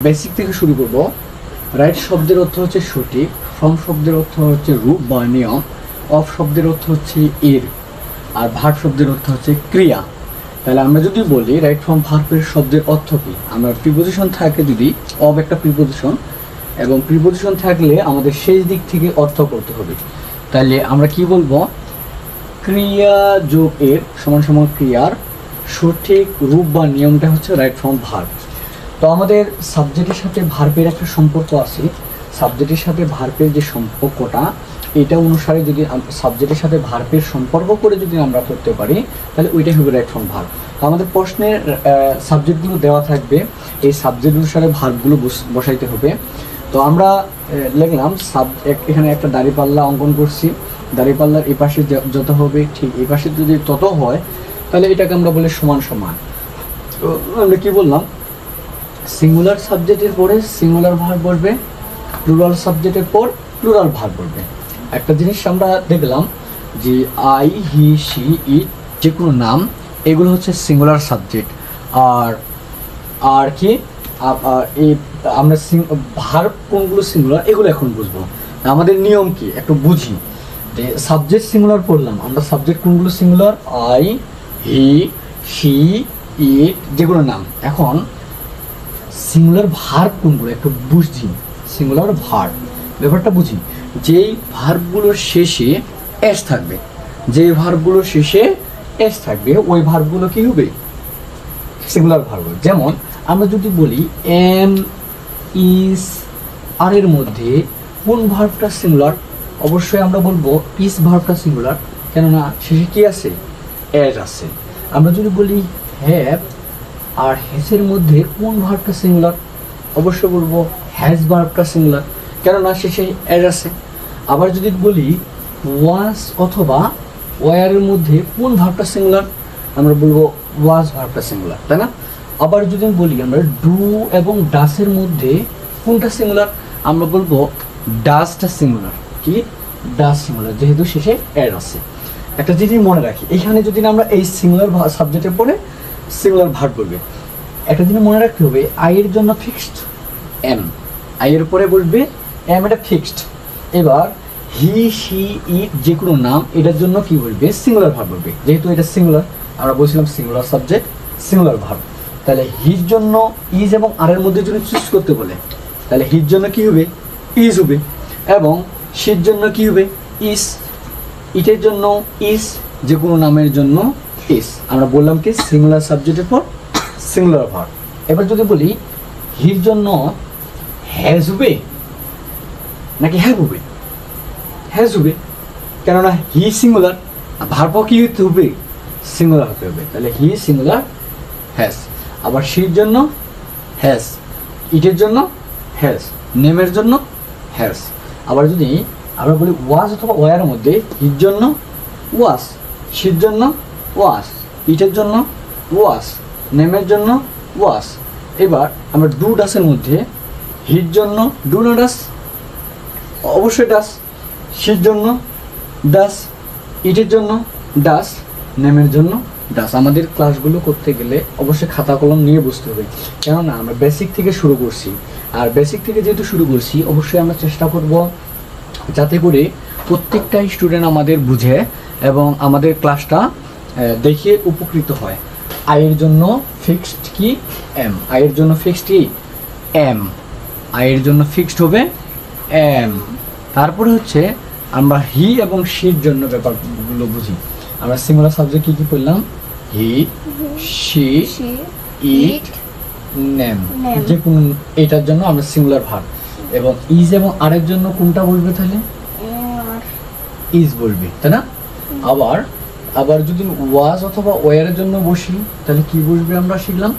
Basic থেকে শুরু করব। রাইট শব্দের অর্থ হচ্ছে সঠিক, ফ্রম শব্দের অর্থ হচ্ছে রূপ বা নিয়ম, অফ শব্দের অর্থ হচ্ছে এর, আর ভার্ব শব্দের অর্থ হচ্ছে ক্রিয়া। তাহলে আমরা যদি বলি রাইট ফ্রম ভার্বের শব্দের অর্থ কী, আমরা প্রিপোজিশন থাকে যদি অফ একটা প্রিপোজিশন এবং প্রিপোজিশন থাকলে আমাদের শেষ দিক থেকে অর্থ করতে হবে। তাহলে আমরা কি বলবো, ক্রিয়া যোগ এর সমান সমান ক্রিয়ার সঠিক রূপ বা নিয়মটা হচ্ছে রাইট ফ্রম ভার্ব। তো আমাদের সাবজেক্টের সাথে ভার্বের একটা সম্পর্ক আছে। সাবজেক্টের সাথে ভার্বের যে সম্পর্কটা, এটা অনুসারে যদি সাবজেক্টের সাথে ভার্বের সম্পর্ক করে যদি আমরা করতে পারি তাহলে ওইটাই হবে রাইট ফ্রম ভার্ব। আমাদের প্রশ্নের সাবজেক্টগুলো দেওয়া থাকবে, এই সাবজেক্ট অনুসারে ভার্বগুলো বসাইতে হবে। তো আমরা লিখলাম এখানে একটা দাঁড়িপাল্লা অঙ্কন করছি, দাঁড়িপাল্লার এই পাশে যত হবে ঠিক এই পাশে যদি তত হয় তাহলে এটাকে আমরা বলি সমান সমান। তো আমরা কি বললাম, সিঙ্গুলার সাবজেক্টের পরে সিঙ্গুলার ভার্ব বলবে, প্লুরাল সাবজেক্টের পর প্লুরাল ভার্ব বলবে। একটা জিনিস আমরা দেখলাম যে আই, হি, শি, ইট যে কোনো নাম এগুলো হচ্ছে সিঙ্গুলার সাবজেক্ট। আর কি এই আমরা ভার্ব কোনগুলো সিঙ্গুলার এগুলো এখন বুঝবো। আমাদের নিয়ম কি একটু বুঝি। যে সাবজেক্ট সিঙ্গুলার পড়লাম আমরা, সাবজেক্ট কোনগুলো সিঙ্গুলার, আই, হি, শি, ইট যেগুলো নাম। এখন সিঙ্গুলার ভার্ব কোনগুলো একটু বুঝি, সিঙ্গুলার ভার্ব ব্যাপারটা বুঝি। যেই ভার্বগুলোর শেষে এস থাকবে, যেই ভার্বগুলোর শেষে এস থাকবে ওই ভার্বগুলো কি হবে, সিঙ্গুলার ভার্ব। যেমন আমরা যদি বলি এম, ইজ, আর এর মধ্যে কোন ভার্বটা সিঙ্গুলার, অবশ্যই আমরা বলবো ইজ ভার্বটা সিঙ্গুলার, কেননা শেষে কি আছে, এস আছে। আমরা যদি বলি হ্যাভ আর হ্যাজের মধ্যে কোন ভার্বটা সিঙ্গুলার, অবশ্যই বলবো হ্যাজ ভার্বটা সিঙ্গুলার, কেননা শেষে এস আছে। আবার যদি বলি ওয়াজ অথবা ওয়ারের মধ্যে কোন ভার্বটা সিঙ্গুলার, আমরা বলবো ওয়াজ ভার্বটা সিঙ্গুলার, তাই না? আবার যদি বলি আমরা ডু এবং ডাসের মধ্যে কোনটা সিঙ্গুলার, আমরা বলবো ডাসটা সিঙ্গুলার। কি ডাস সিঙ্গুলার, যেহেতু শেষে এর আছে। একটা জিনিস মনে রাখি, এখানে যদি আমরা এই সিঙ্গুলার সাবজেক্টের পরে সিঙ্গুলার ভার্ব বলবে, একটা জিনিস মনে রাখতে হবে, আই এর জন্য ফিক্সড এম, আই এর পরে বলবে এম, এটা ফিক্সড। এবার হি, শি, ইট যে কোনো নাম এটার জন্য কি বলবে, সিঙ্গুলার ভার্ব বলবে, যেহেতু এটা সিঙ্গুলার। আমরা বলছিলাম সিঙ্গুলার সাবজেক্ট সিঙ্গুলার ভার্ব। তাহলে হির জন্য ইজ এবং আর এর মধ্যে যদি চুজ করতে বলে তাহলে হির জন্য কি হবে, ইজ হবে, এবং শির জন্য কি হবে, ইস, ইটের জন্য ইস, যে কোনো নামের জন্য ইস। আমরা বললাম কি সিঙ্গুলার সাবজেক্টের পর সিঙ্গুলার ভার্ব। এবার যদি বলি হির জন্য হ্যাজ হবে নাকি হ্যাভ হবে, হ্যাজ হবে, কেননা হি সিঙ্গুলার, ভার্ব কি হতে হবে, সিঙ্গুলার হতে হবে। তাহলে হি সিঙ্গুলার, হ্যাজ। আবার শির জন্য হ্যাজ, ইটের জন্য হ্যাজ, নেমের জন্য হ্যাজ। আবার যদি আমরা বলি ওয়াজ অথবা ওয়ার মধ্যে হির জন্য ওয়াজ, শির জন্য ওয়াজ, ইটের জন্য ওয়াজ, নেমের জন্য ওয়াজ। এবার আমরা ডু ডাসের মধ্যে হির জন্য ডু না ডাস, অবশ্যই ডাস, শির জন্য ডাস, ইটের জন্য ডাস, নেমের জন্য ডাস। আমাদের ক্লাসগুলো করতে গেলে অবশ্যই খাতা কলম নিয়ে বসতে হবে, কেননা আমরা বেসিক থেকে শুরু করছি। আর বেসিক থেকে যেহেতু শুরু করছি অবশ্যই আমরা চেষ্টা করব যাতে করে প্রত্যেকটা স্টুডেন্ট আমাদের বুঝে এবং আমাদের ক্লাসটা দেখে উপকৃত হয়। আয়ের জন্য ফিক্সড কি এম, আয়ের জন্য ফিক্সড কি এম, আয়ের জন্য ফিক্সড হবে এম। তারপরে হচ্ছে আমরা হি এবং শির জন্য ব্যাপারগুলো বুঝি। আমরা সিঙ্গুলার সাবজেক্ট কি কি পড়লাম, হি, শি, ইট, নেম, যে কোন এটার জন্য আমরা সিঙ্গুলার ভার্ব। এবং ইজ এবং আরের জন্য কোনটা বলবে, তাহলে ইজ বলবে, তাই না? আবার যদি ওয়াজ অথবা ওয়ারের জন্য বসি তাহলে কি বলবে, আমরা শিখলাম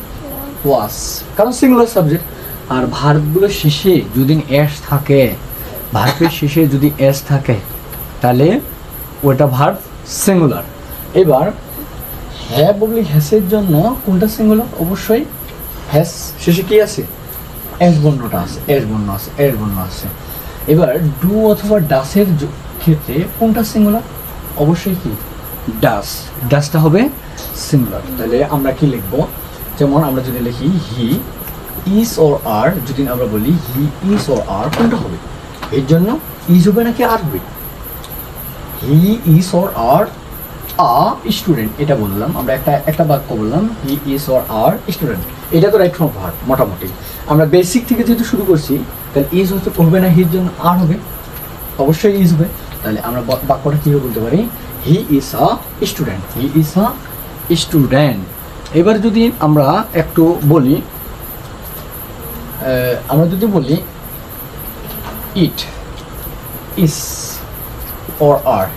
ওয়াজ, কারণ সিঙ্গুলার সাবজেক্ট। আর ভার্বগুলোর শেষে যদি এস থাকে, ভার্বের শেষে যদি এস থাকে তাহলে ওটা ভার্ব সিঙ্গুলার। এবার হ্যাভ বলি হ্যাসের জন্য কোনটা সিঙ্গুলার, অবশ্যই হ্যাস শেষে কি আছে, এস বর্ণটা আছে, এস বর্ণ আছে, এস বর্ণ আছে। এবার ডু অথবা ডাসের ক্ষেত্রে কোনটা সিঙ্গুলার, অবশ্যই কি ডাস, ডাসটা হবে সিঙ্গুলার। তাহলে আমরা কি লিখবো, যেমন আমরা যদি লিখি হি ইজ অর আর, যদি আমরা বলি হি ইজ অর আর, কোনটা হবে? এর জন্য ইজ হবে নাকি আর হবে? He is or are a student, এটা বললাম আমরা, একটা বাক্য বললাম, he is or are student, এটা তো রাইট ফর্ম ভার্ব মোটামুটি। আমরা বেসিক থেকে যেহেতু শুরু করছি, তাহলে ইজ হতে হবে না, হির জন্য আর হবে, অবশ্যই ইজ হবে। তাহলে আমরা বাক্যটা কীভাবে বলতে পারি? He is a student, he is a student. এবার যদি আমরা একটু বলি, it is or are,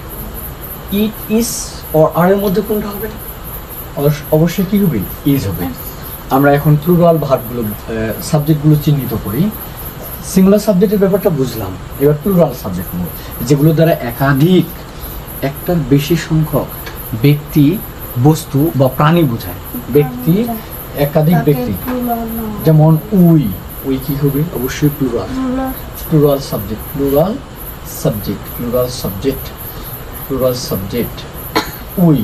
it is or are এর মধ্যে কোনটা হবে? অবশ্যই কি হবে? ইজ হবে। আমরা এখন প্লুরাল ভার্বগুলো, সাবজেক্টগুলো চিহ্নিত করি। সিঙ্গুলার সাবজেক্টের ব্যাপারটা বুঝলাম, এবার প্লুরাল সাবজেক্টগুলো, যেগুলো দ্বারা একাধিক, একটার বেশি সংখ্যক ব্যক্তি, বস্তু বা প্রাণী বোঝায়। ব্যক্তি, একাধিক ব্যক্তি, যেমন উই, উই কি হবে? অবশ্যই plural, plural subject, plural subject, plural subject, plural subject. We,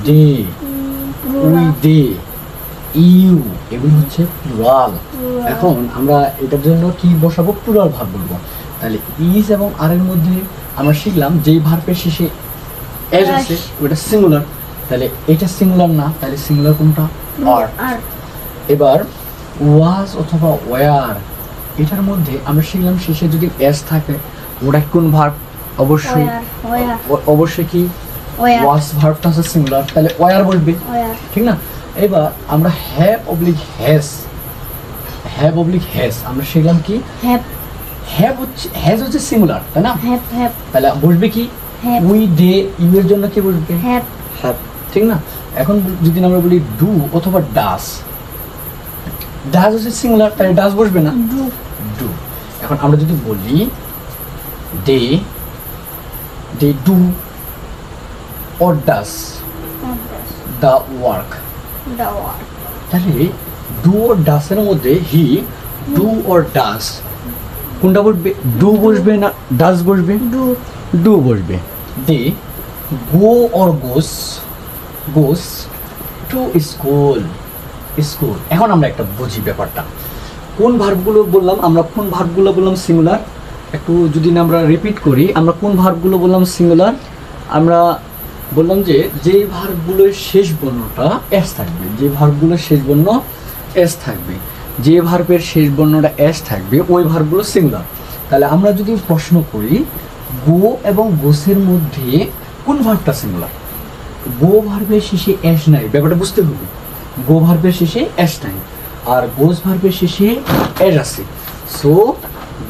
they, we they, you, এগুলো হচ্ছে প্লুরাল। এখন আমরা এটার জন্য কি বসাবো? প্লুরাল ভার্ব বলবো। তাহলে ইজ এবং আর এর মধ্যে আমরা শিখলাম যেই ভার্বের শেষে এস আছে ওটা সিঙ্গুলার, তাহলে এটা সিঙ্গুলার না, তাহলে সিঙ্গুলার কোনটা? আর। এবার ওয়াজ অথবা ওয়ার, এটার মধ্যে আমরা শিখলাম শেষে যদি এস থাকে ওটা কোন ভার্ব? অবশ্যই কি ওয়াজ ভার্বটা হচ্ছে সিঙ্গুলার, তাহলে ওয়ার বলবে, ঠিক না? এবার আমরা have oblique has, have oblique has আমরা শিখলাম কি? হ্যাজ হচ্ছে সিঙ্গুলার, তাই না? তাহলে বসবে কি? উই দে, ইউ এর জন্য কি বসবে? হ্যাভ, ঠিক না? এখন যদি আমরা বলি ডু অথবা ডাস, ডাস হচ্ছে সিঙ্গুলার, তাহলে ডাস বসবে না, ডু। এখন আমরা যদি বলি they do or does the work, তাহলে ডু অর ডাসের মধ্যে হি ডু অর ডাস, কোনটা বসবে? ডু বসবে না ডাস বসবে? ডু বসবে। They go or goes to school, school. এখন আমরা একটা বুঝি ব্যাপারটা, কোন ভার্বগুলো বললাম আমরা, কোন ভার্বগুলো বললাম সিঙ্গুলার? একটু যদি না আমরা রিপিট করি, আমরা কোন ভার্বগুলো বললাম সিঙ্গুলার? আমরা বললাম যে যেই ভার্বগুলোর শেষ বর্ণটা এস থাকবে, যে ভার্বগুলোর শেষ বর্ণ এস থাকবে, যে ভার্বের শেষ বর্ণটা এস থাকবে ওই ভার্বগুলো সিঙ্গুলার। তাহলে আমরা যদি প্রশ্ন করি গো এবং গোসের মধ্যে কোন ভার্বটা সিঙ্গুলার? গো ভার্বের শেষে এস নাই, ব্যাপারটা বুঝতে হবে। গো ভার্বের শেষে এস নাই, আর গোস ভার্বের শেষে এস আছে। সো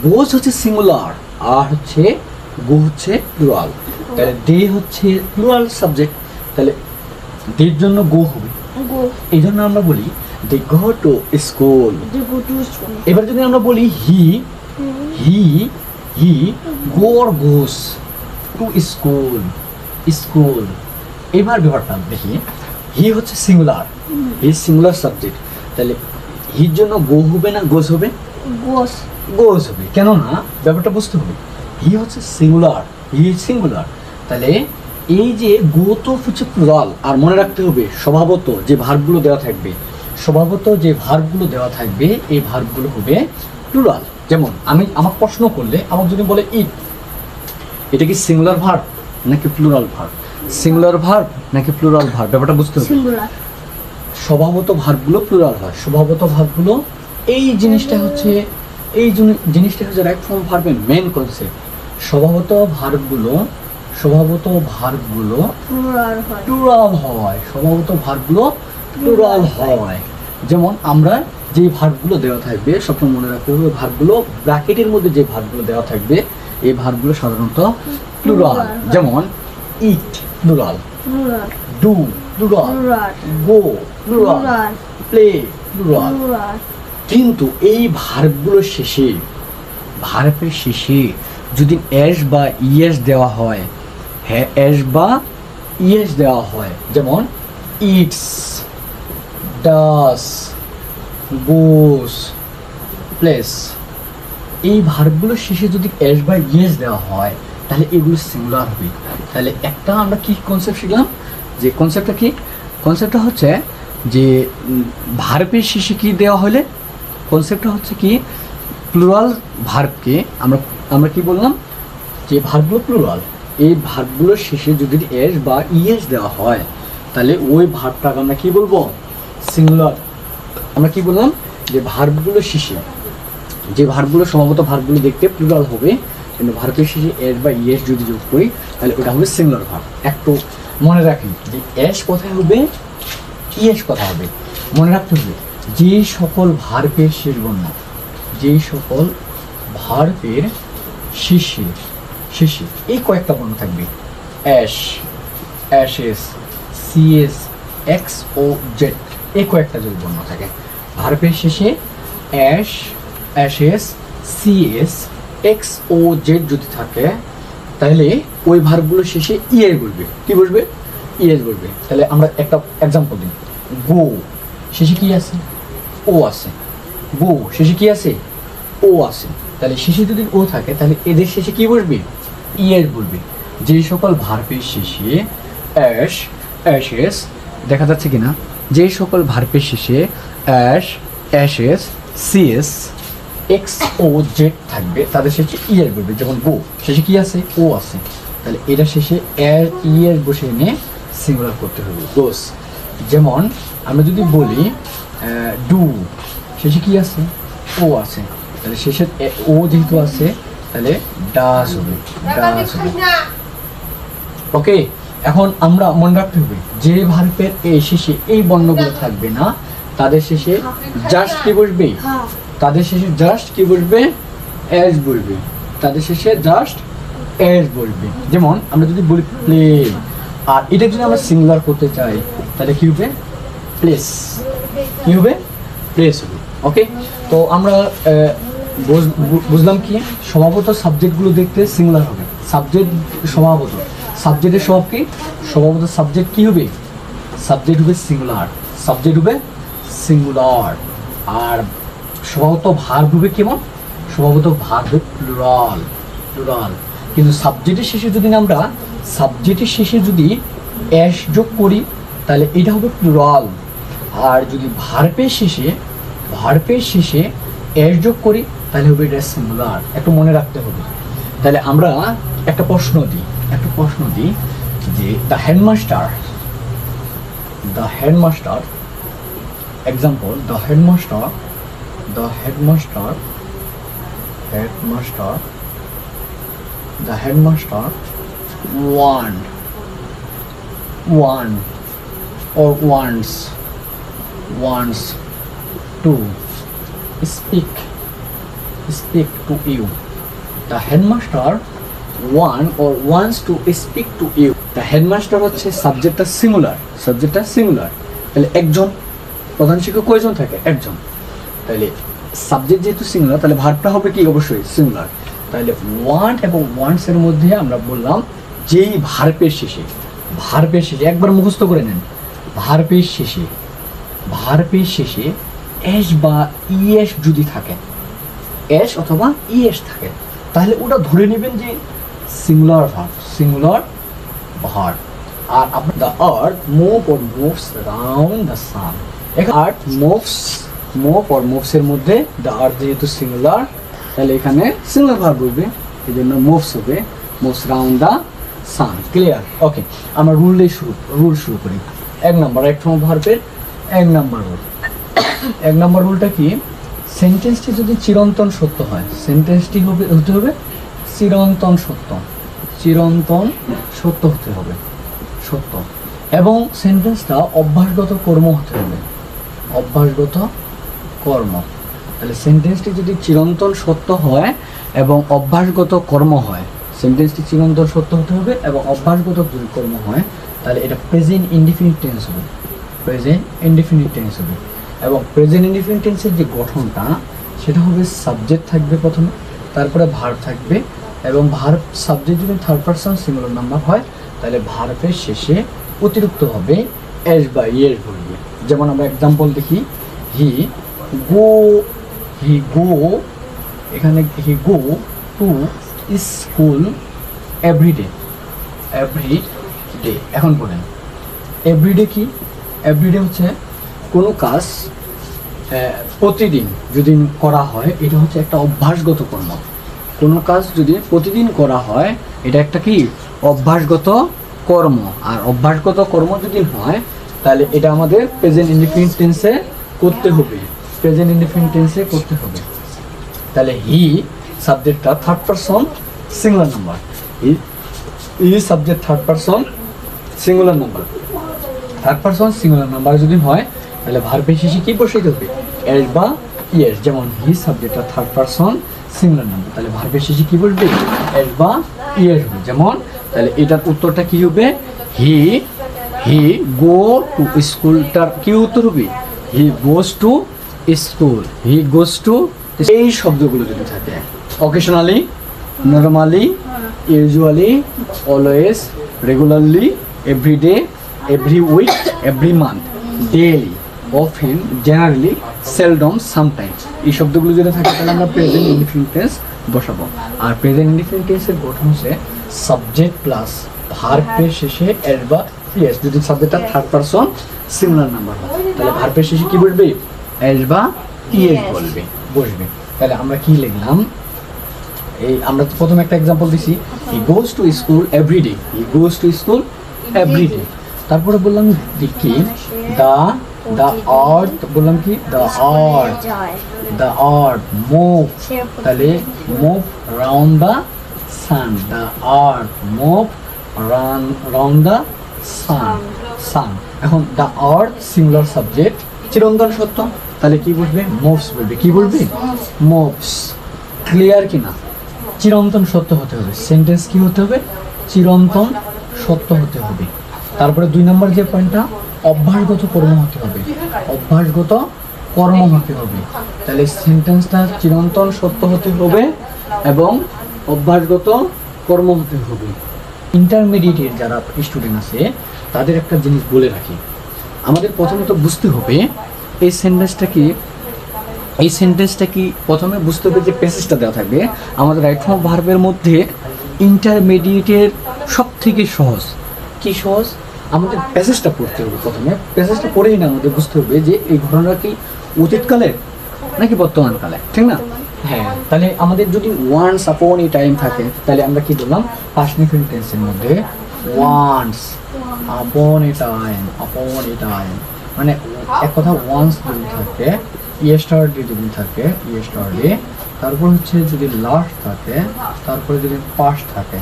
গোস হচ্ছে সিঙ্গুলার, আর হচ্ছে গো হচ্ছে প্লুরাল। তাহলে দে হচ্ছে প্লুরাল সাবজেক্ট, তাহলে দের জন্য গো হবে। এই জন্য আমরা বলি দে গো টু স্কুল। এবার যদি আমরা বলি he go or goes to school, এবার ব্যাপারটা দেখি, হি হচ্ছে সিঙ্গুলার, হি সিঙ্গুলার সাবজেক্ট, তাহলে হির জন্য গো হবে না গোস হবে? গোস হবে, কেননা ব্যাপারটা বুঝতে হবে, হি হচ্ছে সিঙ্গুলার, তাহলে এই যে গো তো হচ্ছে প্লুরাল। আর মনে রাখতে হবে স্বভাবত যে ভার্বগুলো দেওয়া থাকবে, এই ভার্বগুলো হবে প্লুরাল। যেমন আমাকে প্রশ্ন করলে আমাকে যদি বলে ইট, এটা কি সিঙ্গুলার ভার্ব নাকি প্লুরাল ভার্ব? সিঙ্গুলার ভার্ব নাকি প্লুরাল ভার্ব, ব্যাপারটা বুঝতে হবে। স্বভাবত ভার্বগুলো প্লুরাল হয়, স্বভাবত ভার্বগুলো, এই জিনিসটা হচ্ছে রাইট ফর্ম ভার্বের মেন কনসেপ্ট। স্বভাবত ভার্বগুলো প্লুরাল হয়, যেমন আমরা যে ভার্বগুলো দেওয়া থাকবে সবসময় মনে রাখতে হবে, ভার্বগুলো ব্র্যাকেটের মধ্যে যে ভার্বগুলো দেওয়া থাকবে এই ভার্বগুলো সাধারণত প্লুরাল। যেমন eat plural, do plural, go plural, play plural. কিন্তু এই ভার্বগুলোর ভার্বের শেষে যদি এস বা ইএস দেওয়া হয়, এস বা ইএস দেওয়া হয়, যেমন ইটস, ডাস, গোস, প্লেস, এই ভার্বগুলোর শেষে যদি এস বা ইএস দেওয়া হয় তাহলে এগুলো সিঙ্গুলার হবে। তাহলে একটা আমরা কি কনসেপ্ট শিখলাম, যে কনসেপ্টটা হচ্ছে যে ভার্বের শেষে কি দেওয়া হলে কনসেপ্টটা হচ্ছে কি, প্লুরাল ভার্বকে আমরা আমরা কি বললাম, যে ভার্বগুলো প্লুরাল, এই ভার্বগুলোর শেষে যদি এস বা ইএস দেওয়া হয় তাহলে ওই ভার্বটাকে আমরা কি বলবো, সিঙ্গুলার। আমরা কি বললাম, যে ভার্বগুলোর শেষে, যে ভার্বগুলো সম্ভবত ভার্বগুলো দেখতে প্লুরাল হবে, কিন্তু ভার্বের শেষে এস বা ইএস যদি যোগ করি তাহলে ওটা হবে সিঙ্গুলার ভার্ব। একটু মনে রাখি যে এস কোথায় হবে, ইএস কোথায় হবে, মনে রাখতে হবে। যে সকল ভার্বের শেষ বর্ণ, যে সকল ভার্বের শেষে শেষে এই কয়েকটা বর্ণ থাকবে, অ্যাশ, অ্যাশেস, সিএস, এক্স ও জেড, এই কয়েকটা যদি বর্ণ থাকে, ভার্বের শেষে অ্যাশ, অ্যাশেস, সিএস, এক্স ও জেড যদি থাকে তাহলে ওই ভার্বগুলোর শেষে ইএস বলবে। কি বলবে, ইএস বলবে। তাহলে আমরা একটা এক্সাম্পল দিই, গো শেষে কি আছে, ও আছে। গো শেষে কি আছে, ও আছে। তাহলে শেষে যদি ও থাকে তাহলে এদের শেষে কি বসবে, ইএস বলবে। যে সকল ভার্বের শেষে অ্যাশ, অ্যাশেস, দেখা যাচ্ছে কিনা, যে সকল ভার্বের শেষে অ্যাশ, অ্যাশেস, সিএস, এক্স ও জেড থাকবে তাদের শেষে ইএস বলবে। যেমন গো শেষে কি আছে, ও আছে, তাহলে এটা শেষে ইএস বসে এনে সিঙ্গুলার করতে হবে, গোস। যেমন আমরা যদি বলি ডু শেষে কি আছে, ও আছে, তাহলে শেষে ও যেহেতু আছে তাহলে ডাস হবে, ডাস হবে। ওকে, এখন আমরা মনে রাখতে হবে যে ভার্বের এই শেষে এই বর্ণগুলো থাকবে না তাদের শেষে জাস্ট কি বসবে, তাদের শেষে জাস্ট কি বসবে, এস বলবে, তাদের শেষে জাস্ট এস বলবে। যেমন আমরা যদি বলি প্লে, আর এটা যদি আমরা সিঙ্গুলার করতে চাই তাহলে কি হবে, প্লেস, কি হবে, প্লেস হবে। ওকে, তো আমরা বুঝলাম কি, স্বভাবত সাবজেক্টগুলো দেখতে সিঙ্গুলার হবে। সাবজেক্ট স্বভাবত, সাবজেক্টের স্বভাব কি, স্বভাবত সাবজেক্ট কি হবে, সাবজেক্ট হবে সিঙ্গুলার, সাবজেক্ট হবে সিঙ্গুলার। আর স্বভাবত ভার্ব হবে কেমন, স্বভাবত ভার্ব হবে প্লুরাল, প্লুরাল। কিন্তু সাবজেক্টের শেষে যদি আমরা, সাবজেক্টের শেষে যদি এস যোগ করি তাহলে এটা হবে প্লুরাল। আর যদি ভার্বের শেষে, ভার্বের শেষে এস যোগ করি তাহলে হবে এটা সিঙ্গুলার। একটু মনে রাখতে হবে। তাহলে আমরা একটা প্রশ্ন দিই, একটা প্রশ্ন দিই যে the headmaster, the headmaster, example, the headmaster, the headmaster, headmaster, the headmaster want or wants to speak to you. The headmaster wants to speak to you. The headmaster হচ্ছে সাবজেক্টটা সিঙ্গুলার, সাবজেক্টটা সিঙ্গুলার। তাহলে একজন, প্রধান শিক্ষক কয়জন থাকে, একজন। তাহলে সাবজেক্ট যেহেতু সিঙ্গুলার তাহলে ভার্বটা হবে কি, অবশ্যই সিঙ্গুলার। তাহলে ওয়ান্ট এবং ওয়ান্টসের মধ্যে আমরা বললাম যেই ভার্বের শেষে, ভার্বের শেষে একবার মুখস্থ করে নেন, ভার্বের শেষে, ভার্বের শেষে এস বা ইএস যদি থাকে, এস অথবা ইএস থাকে তাহলে ওটা ধরে নেবেন যে সিঙ্গুলার ভার্ব, সিঙ্গুলার ভার্ব। আর আপনার the earth move or moves round the sun, earth moves, move or মুভসের মধ্যে দ্য আর্থ যেহেতু সিঙ্গুলার তাহলে এখানে সিঙ্গুলার ভার্ব বলবে, এই জন্য মুভস হবে, moves round the sun. Clear? Okay, আমরা রুল শুরু করি। এক নম্বর, এক ফর্ম ভার্বের এক নম্বর রুল। এক নম্বর রুলটা কি, সেন্টেন্সটি যদি চিরন্তন সত্য হয়, সেন্টেন্সটি হতে হবে চিরন্তন সত্য, চিরন্তন সত্য হতে হবে, সত্য। এবং সেন্টেন্সটা অভ্যাসগত কর্ম হতে হবে, অভ্যাসগত কর্ম। তাহলে সেন্টেন্সটি যদি চিরন্তন সত্য হয় এবং অভ্যাসগত কর্ম হয়, সেন্টেন্সটি চিরন্তন সত্য হতে হবে এবং অভ্যাসগত যদি কর্ম হয় তাহলে এটা প্রেজেন্ট ইনডিফিনিট টেন্স হবে, প্রেজেন্ট ইনডিফিনিট টেন্স হবে। এবং প্রেজেন্ট ইনডিফিনিট টেন্সের যে গঠনটা সেটা হবে সাবজেক্ট থাকবে প্রথমে, তারপরে ভার্ব থাকবে, এবং ভার্ব সাবজেক্ট যদি থার্ড পারসন সিঙ্গুলার নাম্বার হয় তাহলে ভার্বের শেষে অতিরিক্ত হবে এস বা ইয়েস বলবে। যেমন আমরা এক্সাম্পল দেখি, হি গো, এখানে he go to school everyday, everyday. এখন বলেন এভরিডে কি, এভরিডে হচ্ছে কোনো কাজ প্রতিদিন যদি করা হয় এটা হচ্ছে একটা অভ্যাসগত কর্ম। কোনো কাজ যদি প্রতিদিন করা হয় এটা একটা কি অভ্যাসগত কর্ম। আর অভ্যাসগত কর্ম যদি হয় তাহলে এটা আমাদের প্রেজেন্ট ইনডিফিনিট টেন্সে করতে হবে, প্রেজেন্ট ইনডিফিনিট টেন্সে করতে হবে। তাহলে হি সাবজেক্টটা third person singular number, he subject third person singular number. Third person singular number যদি হয় তাহলে ভার্বের শেষে কি বসাইতে হবে, এস বা ইএস। যেমন হি সাবজেক্টটা থার্ড পারসন সিঙ্গুলার নাম্বার, তাহলে ভার্বের শেষে কি বলবে, এস বা ইএস হবে। যেমন তাহলে এটার উত্তরটা কি হবে, হি হি গো টু স্কুলটার কি উত্তর হবে, he goes to school, he goes to. এই শব্দগুলো যদি থাকে occasionally, normally, usually, always, regularly, everyday, every week, every month, daily, often, generally, seldom, sometimes, এই শব্দগুলো যদি থাকে তাহলে আমরা প্রেজেন্ট ইনডিফিনিট টেন্স বসাবো। আর প্রেজেন্ট ইনডিফিনিট টেন্সের গঠন হচ্ছে সাবজেক্ট প্লাস ভার্বের শেষে এস বা ইএস। যদি সাবজেক্টটা থার্ড পারসন সিঙ্গুলার নাম্বার হয় তাহলে ভার্বের শেষে কি বলবে, এস বা ইএস বলবে, বসবে। তাহলে আমরা কি লিখলাম, এই আমরা তো প্রথমে একটা এক্সাম্পল দিছি, he goes to school everyday, he goes to school everyday. তারপরে বললাম কি দ্য আর্থ, বললাম কি দ্য আর্থ মুভ, তাহলে move round the sun, the earth move round the sun. এখন দ্য আর্থ সিঙ্গুলার সাবজেক্ট চিরন্তন সত্য, তাহলে কি বলবে, মুভস বলবে। কি বলবে, মুভস। ক্লিয়ার কিনা, চিরন্তন সত্য হতে হবে, সেন্টেন্স কি হতে হবে, চিরন্তন সত্য হতে হবে। তারপরে 2 নম্বর যে পয়েন্টটা, অভ্যাসগত কর্ম হতে হবে, অভ্যাসগত কর্ম হতে হবে। তাহলে সেন্টেন্সটা চিরন্তন সত্য হতে হবে এবং অভ্যাসগত কর্ম হতে হবে। ইন্টারমিডিয়েটের যারা স্টুডেন্ট আছে তাদের একটা জিনিস বলে রাখি, আমাদের প্রথমত বুঝতে হবে এই সেন্টেন্সটা কি প্রথমে বুঝতে হবে যে প্যাসেজটা দেওয়া থাকবে আমাদের রাইট ফর্ম ভার্বের মধ্যে। ইন্টারমিডিয়েটের সব থেকে সহজ কি সহজ, আমাদের প্যাসেজটা পড়তে হবে। প্রথমে প্যাসেজটা পড়েই না আমাদের বুঝতে হবে যে এই ঘটনাটা কি অতীতকালের নাকি বর্তমানকালে, ঠিক না? হ্যাঁ, তাহলে আমাদের যদি ওয়ান্স আপন এ টাইম থাকে তাহলে আমরা কি বললাম, পাস্ট ইনডিফিনিট টেন্সের মধ্যে ওয়ান্স আপন এ টাইম, মানে এক কথা ওয়ান্স যদি থাকে, ইয়েস্টারডে যদি থাকে, ইয়েস্টারডে, তারপর হচ্ছে যদি লাস্ট থাকে, তারপরে যদি পাস্ট থাকে,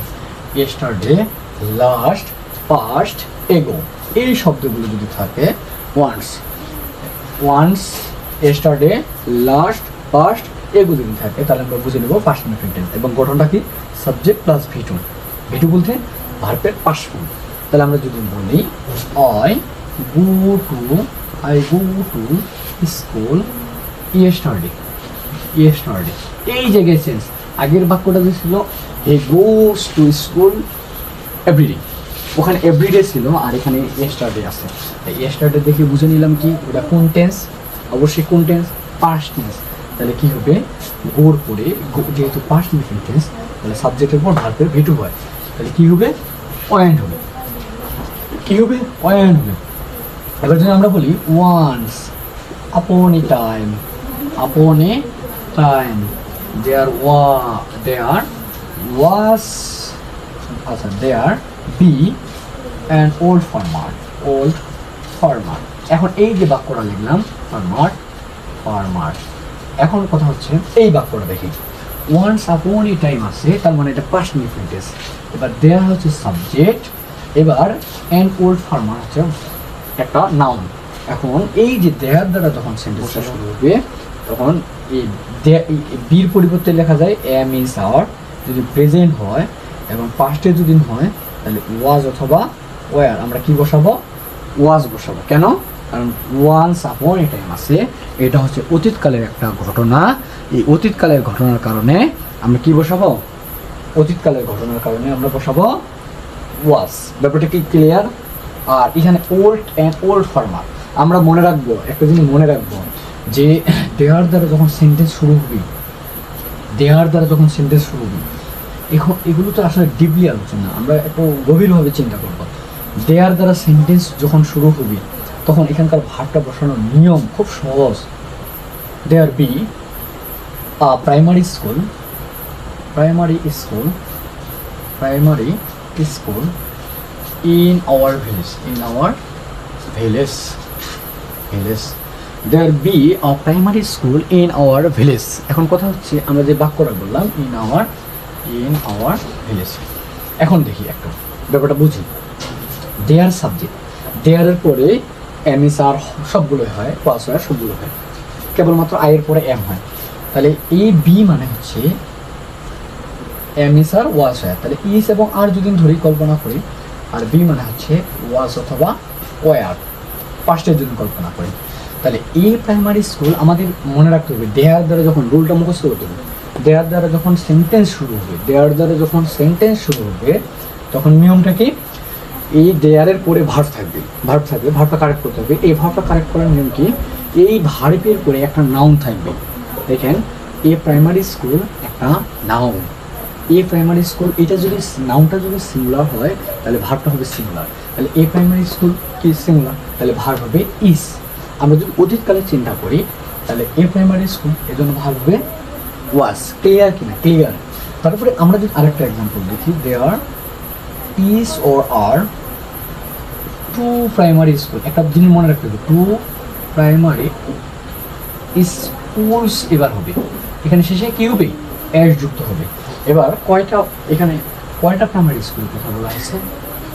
ইয়েস্টারডে, লাস্ট, পাস্ট, এগো, এই শব্দগুলো যদি থাকে, ওয়ান্স, ইয়েস্টারডে, লাস্ট, পাস্ট, এগো যদি থাকে তাহলে আমরা বুঝে নেব পাস্ট ইনডিফিনিট টেন্স। এবং গঠনটা কি, সাবজেক্ট প্লাস ভিটু, ভিটু বলতে ভার্বের পাস্ট ফর্ম। তাহলে আমরা যদি বলি I go to school yesterday, এই জায়গায় সেন্স আগের বাক্যটা যে ছিল হি গোস টু স্কুল এভরিডে, ওখানে এভরিডে ছিল আর এখানে ইয়েস্টারডে আছে। ইয়েস্টারডে দেখে বুঝে নিলাম কি ওটা কোন টেন্স, অবশ্যই কোন টেন্স, পাস্ট টেন্স। তাহলে কি হবে, গোর পরে যেহেতু পাস্ট ইনডিফিনিট টেন্স তাহলে সাবজেক্টের পর ভার্বের ভিটু হয়, তাহলে কি হবে, পয়েন্ট হবে, কি হবে, পয়েন্ট হবে। এবার যদি আমরা বলি once upon a time, there be an old farmer। এখন এই যে বাক্যটা লিখলাম ফার্মার, এখন কথা হচ্ছে এই বাক্যটা দেখি, ওয়ান্স আপন এ টাইম আছে, তার মানে এটা পাস্ট ইনডিফিনিট টেন্স। এবার দেয়ার হচ্ছে সাবজেক্ট, এবার অ্যান ওল্ড ফার্মার হচ্ছে একটা নাউন। এখন এই যে দেয়ার দ্বারা যখন সেন্টেন্সটা শুরু হবে তখন এই বির পরিবর্তে লেখা যায় এম ইজ আওয়ার, যদি প্রেজেন্ট হয় এবং পাস্টে যদি হয় তাহলে ওয়াজ অথবা ওয়ার, আমরা কি বসাবো, ওয়াজ বসাবো। কেন, কারণ ওয়ান্স আপন এ টাইম আছে, এটা হচ্ছে অতীতকালের একটা ঘটনা। এই অতীতকালের ঘটনার কারণে আমরা কি বসাবো, অতীতকালের ঘটনার কারণে আমরা বসাবো ওয়াজ। ব্যাপারটা কি ক্লিয়ার? আর এখানে ওল্ড ফার্মার আমরা মনে রাখবো, একটা জিনিস মনে রাখবো যে দেয়ার দ্বারা যখন সেন্টেন্স শুরু হবে, এখন এগুলো তো আসলে ডিপলি আলোচনা, আমরা একটু গভীরভাবে চিন্তা করবো। দেয়ার দ্বারা সেন্টেন্স যখন শুরু হবে তখন এখানকার ভার্বটা বসানোর নিয়ম খুব সহজ, there be a primary school in our village. There be a primary school in our village. এখন কথা হচ্ছে আমরা যে বাক্যটা বললাম in our village. এখন দেখি একটা ব্যাপারটা বুঝি। দেয়ার সাবজেক্ট, দেয়ারের পরে এম এস আর সবগুলোই হয়, পাস হয়, সবগুলো হয়, কেবলমাত্র আই এর পরে এম হয়। তাহলে এ বি মানে হচ্ছে এম এস আর ওয়াস হয়। তাহলে ইস এবং আর যদি ধরি কল্পনা করি, আর বি মানে হচ্ছে ওয়াস অথবা ওয়ার, পাঁচটার জন্য কল্পনা করি। তাহলে এই প্রাইমারি স্কুল আমাদের মনে রাখতে হবে, দেয়ার দ্বারা যখন রুলটা মুখস্থ করতে হবে, দেয়ার দ্বারা যখন সেন্টেন্স শুরু হবে, তখন নিয়মটা কি, এই দেয়ারের পরে ভার্ব থাকবে, ভার্বটা কারেক্ট করতে হবে। এই ভার্বটা কারেক্ট করার নিয়ম কি, এই ভার্বের পরে একটা নাউন থাকবে। দেখেন এ প্রাইমারি স্কুল একটা নাউন, এ প্রাইমারি স্কুল, এটা যদি নাউনটা যদি সিঙ্গুলার হয় তাহলে ভার্বটা হবে সিঙ্গুলার। তাহলে এ প্রাইমারি স্কুল কি সিঙ্গুলার, তাহলে ভার্ব হবে ইস। আমরা যদি অতীতকালে চিন্তা করি তাহলে এ প্রাইমারি স্কুল, এর জন্য ভার্ব হবে ওয়াজ। ক্লিয়ার কিনা? ক্লিয়ার। তারপরে আমরা যদি আরেকটা এক্সাম্পল দেখি, there is or are two primary school. একটা জিনিস মনে রাখতে হবে, টু প্রাইমারি স্কুলস এবার হবে, এখানে শেষে কি হবে, এস যুক্ত হবে। এবার এখানে কয়টা প্রাইমারি স্কুল কথা বলা হয়েছে,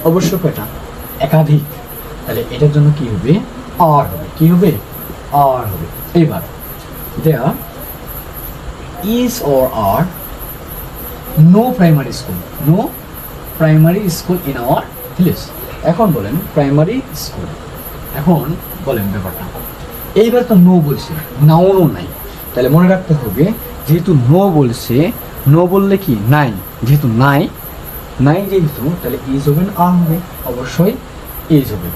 অবশ্যই কয়টা, একাধিক। তাহলে এটার জন্য কি হবে, আর হবে। কি হবে, আর হবে। এবার there is or are no primary school in our village. এখন বলেন প্রাইমারি স্কুল, এখন বলেন ব্যাপারটা, এইবার তো নো বলছে, নাউনও নাই। তাহলে মনে রাখতে হবে, যেহেতু নো বলছে, নো বললে কি নাই, যেহেতু নাই যেহেতু, তাহলে ইজ হবে না আর হবে, অবশ্যই ইজ হবে।